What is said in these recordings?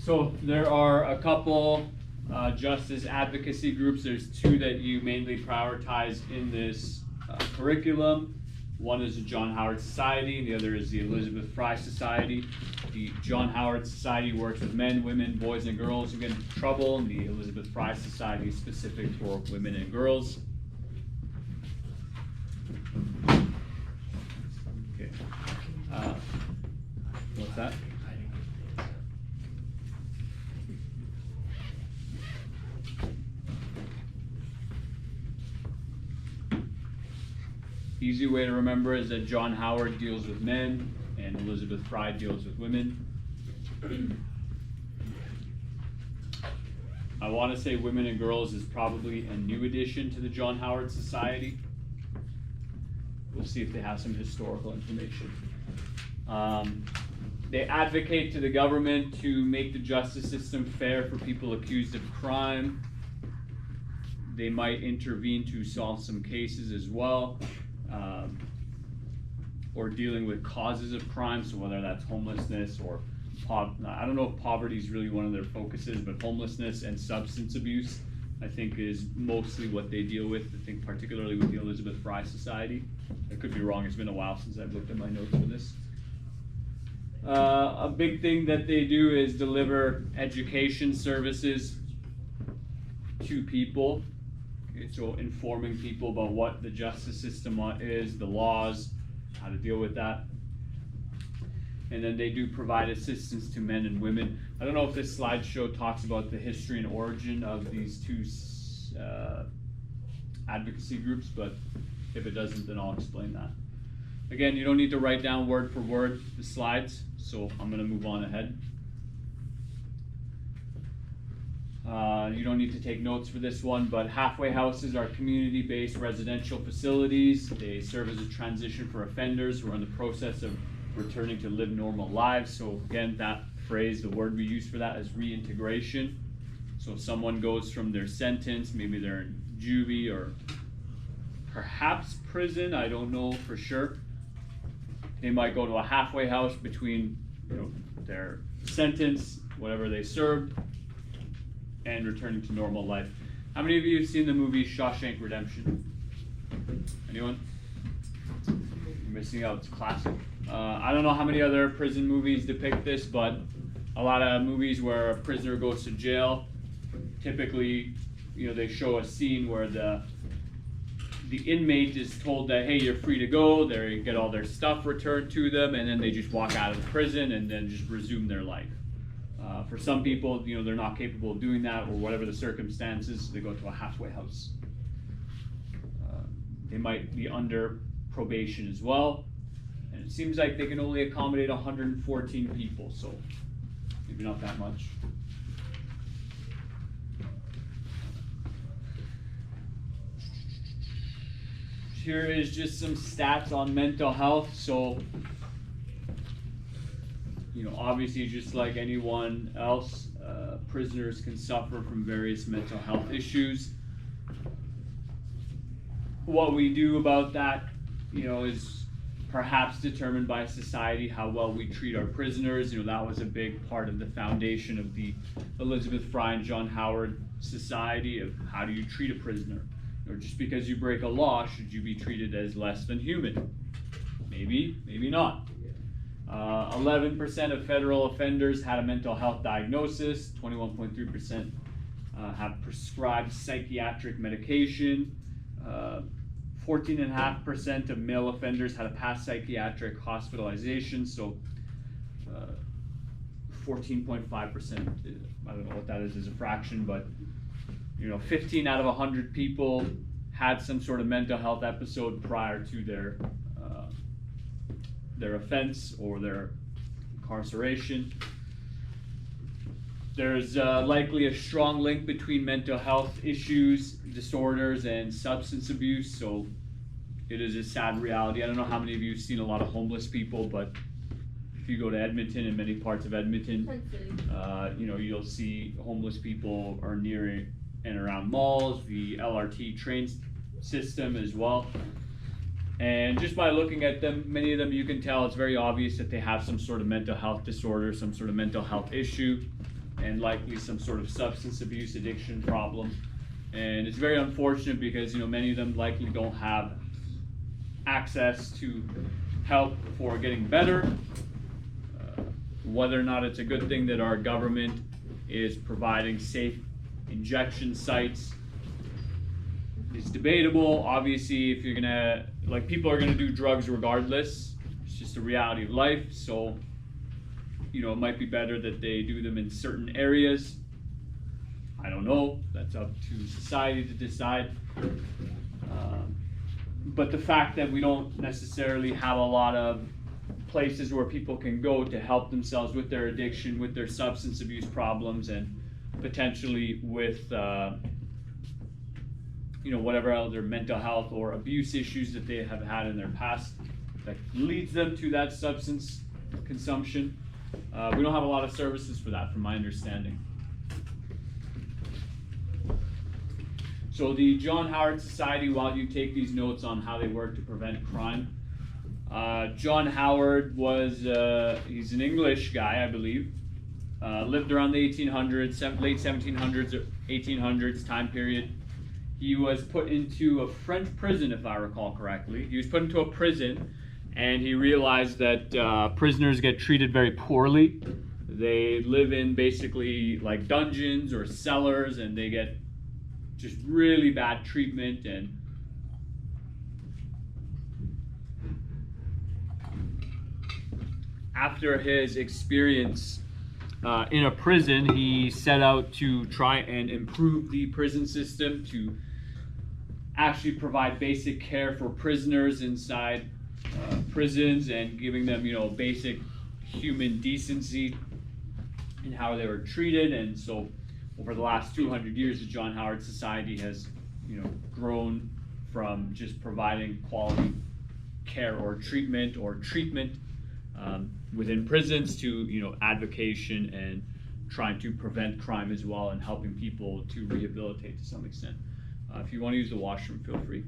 So there are a couple justice advocacy groups. There's two that you mainly prioritize in this curriculum. One is the John Howard Society, and the other is the Elizabeth Fry Society. The John Howard Society works with men, women, boys, and girls who get into trouble, and the Elizabeth Fry Society is specific for women and girls. Okay. What's that? Easy way to remember is that John Howard deals with men and Elizabeth Fry deals with women. I want to say women and girls is probably a new addition to the John Howard Society. We'll see if they have some historical information. They advocate to the government to make the justice system fair for people accused of crime. They might intervene to solve some cases as well. Or dealing with causes of crime, so whether that's homelessness or I don't know if poverty is really one of their focuses, but homelessness and substance abuse, I think, is mostly what they deal with. I think particularly with the Elizabeth Fry Society. I could be wrong, it's been a while since I've looked at my notes for this. A big thing that they do is deliver education services to people. Okay, so informing people about what the justice system is, the laws, how to deal with that. And then they do provide assistance to men and women. I don't know if this slideshow talks about the history and origin of these two advocacy groups, but if it doesn't, then I'll explain that. Again, you don't need to write down word for word the slides, so I'm going to move on ahead. You don't need to take notes for this one, but halfway houses are community-based residential facilities. They serve as a transition for offenders who are in the process of returning to live normal lives. So again, that phrase, the word we use for that is reintegration. So if someone goes from their sentence, maybe they're in juvie or perhaps prison, I don't know for sure. They might go to a halfway house between, their sentence, whatever they served, and returning to normal life. How many of you have seen the movie Shawshank Redemption? Anyone? You're missing out, it's a classic. I don't know how many other prison movies depict this, but a lot of movies where a prisoner goes to jail, typically, they show a scene where the inmate is told that, hey, you're free to go, they get all their stuff returned to them, and then they just walk out of the prison and then just resume their life. For some people, they're not capable of doing that, or whatever the circumstances, they go to a halfway house. They might be under probation as well, and it seems like they can only accommodate 114 people, so maybe not that much. Here is just some stats on mental health. So, obviously, just like anyone else, prisoners can suffer from various mental health issues. What we do about that, is perhaps determined by society, how well we treat our prisoners. That was a big part of the foundation of the Elizabeth Fry and John Howard Society, of how do you treat a prisoner? Or just because you break a law, should you be treated as less than human? Maybe, maybe not. 11% of federal offenders had a mental health diagnosis. 21.3% have prescribed psychiatric medication. 14.5% of male offenders had a past psychiatric hospitalization. So 14.5%, I don't know what that is as a fraction, but 15 out of 100 people had some sort of mental health episode prior to their offense or their incarceration. There's likely a strong link between mental health issues, disorders, and substance abuse. So it is a sad reality. I don't know how many of you have seen a lot of homeless people, but if you go to Edmonton and many parts of Edmonton, you'll see homeless people are near and around malls, the LRT train system as well. And just by looking at them, many of them, you can tell it's very obvious that they have some sort of mental health disorder, some sort of mental health issue. and likely some sort of substance abuse addiction problem. And it's very unfortunate because, you know, many of them likely don't have access to help for getting better. Whether or not it's a good thing that our government is providing safe injection sites is debatable. Obviously, if you're gonna, like, people are gonna do drugs regardless. It's just a reality of life. So, you know, it might be better that they do them in certain areas. I don't know. That's up to society to decide. But the fact that we don't necessarily have a lot of places where people can go to help themselves with their addiction, with their substance abuse problems, and potentially with you know, whatever other mental health or abuse issues that they have had in their past that leads them to that substance consumption. We don't have a lot of services for that, from my understanding. So the John Howard Society, while you take these notes on how they work to prevent crime, John Howard was, he's an English guy, I believe, lived around the 1800s, late 1700s or 1800s time period. He was put into a French prison, if I recall correctly. He was put into a prison, and he realized that prisoners get treated very poorly. They live in basically like dungeons or cellars, and they get just really bad treatment. And after his experience in a prison, he set out to try and improve the prison system to actually provide basic care for prisoners inside prisons, and giving them, you know, basic human decency in how they were treated. And so over the last 200 years, the John Howard Society has, you know, grown from just providing quality care or treatment within prisons to, you know, advocacy and trying to prevent crime as well, and helping people to rehabilitate to some extent. If you want to use the washroom, feel free.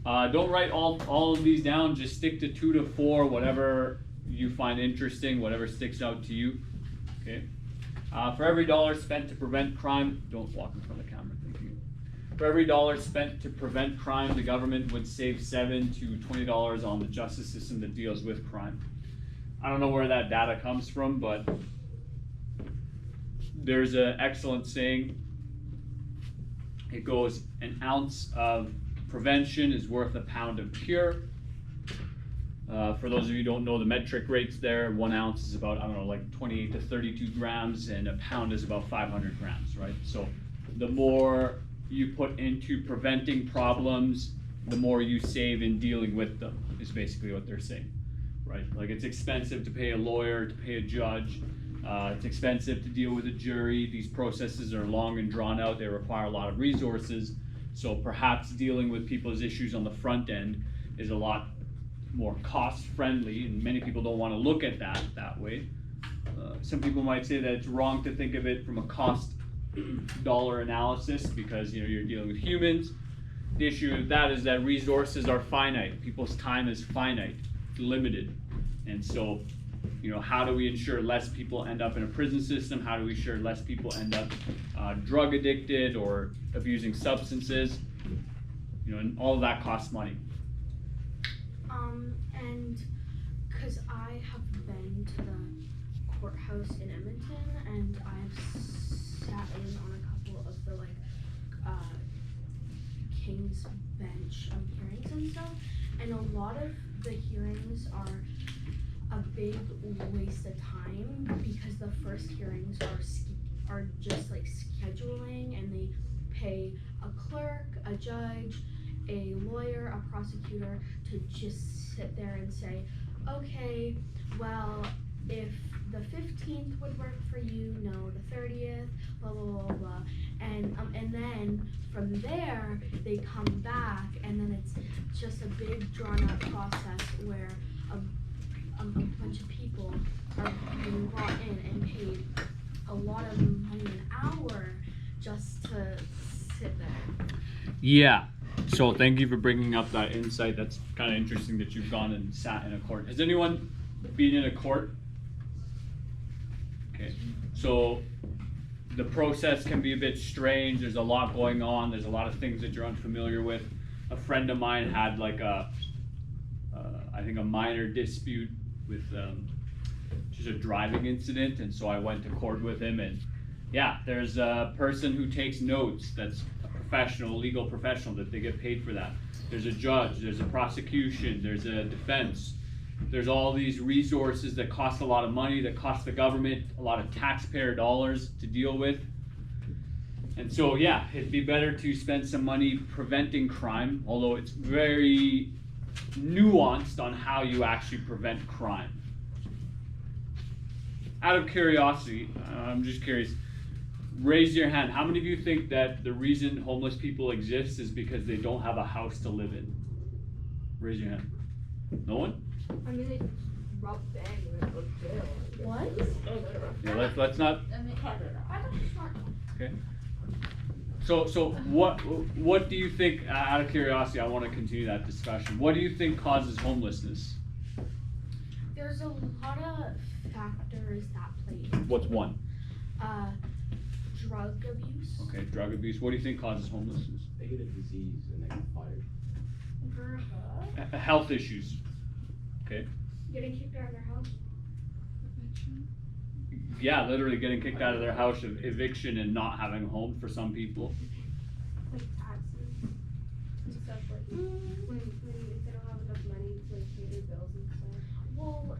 Don't write all of these down. Just stick to 2 to 4, whatever you find interesting, whatever sticks out to you. Okay. For every dollar spent to prevent crime, don't walk in front of the camera. Thank you. For every dollar spent to prevent crime, the government would save $7 to $20 on the justice system that deals with crime. I don't know where that data comes from, but there's an excellent saying. It goes, an ounce of prevention is worth a pound of cure. For those of you who don't know the metric rates there, 1 ounce is about, I don't know, like 28 to 32 grams, and a pound is about 500 grams, right? So the more you put into preventing problems, the more you save in dealing with them, is basically what they're saying, right? Like, it's expensive to pay a lawyer, to pay a judge. It's expensive to deal with a jury. These processes are long and drawn out. They require a lot of resources. So perhaps dealing with people's issues on the front end is a lot more cost friendly, and many people don't want to look at that way. Some people might say that it's wrong to think of it from a cost dollar analysis, because, you know, you're dealing with humans. The issue with that is that resources are finite. People's time is finite, limited. And so, you know, how do we ensure less people end up in a prison system? How do we ensure less people end up drug addicted or abusing substances? You know, and all of that costs money. And because I have been to the courthouse in Edmonton, and I've sat in on a couple of the King's Bench hearings and stuff, and a lot of the hearings are a big waste of time, because the first hearings are just like scheduling, and they pay a clerk, a judge, a lawyer, a prosecutor to just sit there and say, okay, well, if the 15th would work for you, no, the 30th, blah, blah, blah, blah. And then from there, they come back, and then it's just a big drawn out process where a bunch of people are being brought in and paid a lot of money an hour just to sit there. Yeah. So thank you for bringing up that insight. That's kind of interesting that you've gone and sat in a court. Has anyone been in a court? Okay, so the process can be a bit strange, there's a lot going on, there's a lot of things that you're unfamiliar with. A friend of mine had like I think a minor dispute with, just a driving incident, and so I went to court with him, and yeah, there's a person who takes notes, that's a professional, legal professional, that they get paid for that. There's a judge, there's a prosecution, there's a defense. There's all these resources that cost a lot of money, that cost the government a lot of taxpayer dollars to deal with. And so, yeah, it'd be better to spend some money preventing crime, although it's very nuanced on how you actually prevent crime. Out of curiosity, I'm just curious, raise your hand. How many of you think that the reason homeless people exist is because they don't have a house to live in? Raise your hand. No one? I mean, they rob banks and go to jail. What? Yeah, let's not. Okay. So what do you think? Out of curiosity, I want to continue that discussion. What do you think causes homelessness? There's a lot of factors that play into What's one? drug abuse. Okay, drug abuse. What do you think causes homelessness? They get a disease and they get fired. Health issues. Okay. Getting kicked out of their house. Yeah, literally getting kicked out of their house, eviction, and not having a home for some people. Like taxes and stuff like when if they don't have enough money to like pay their bills and stuff. Well,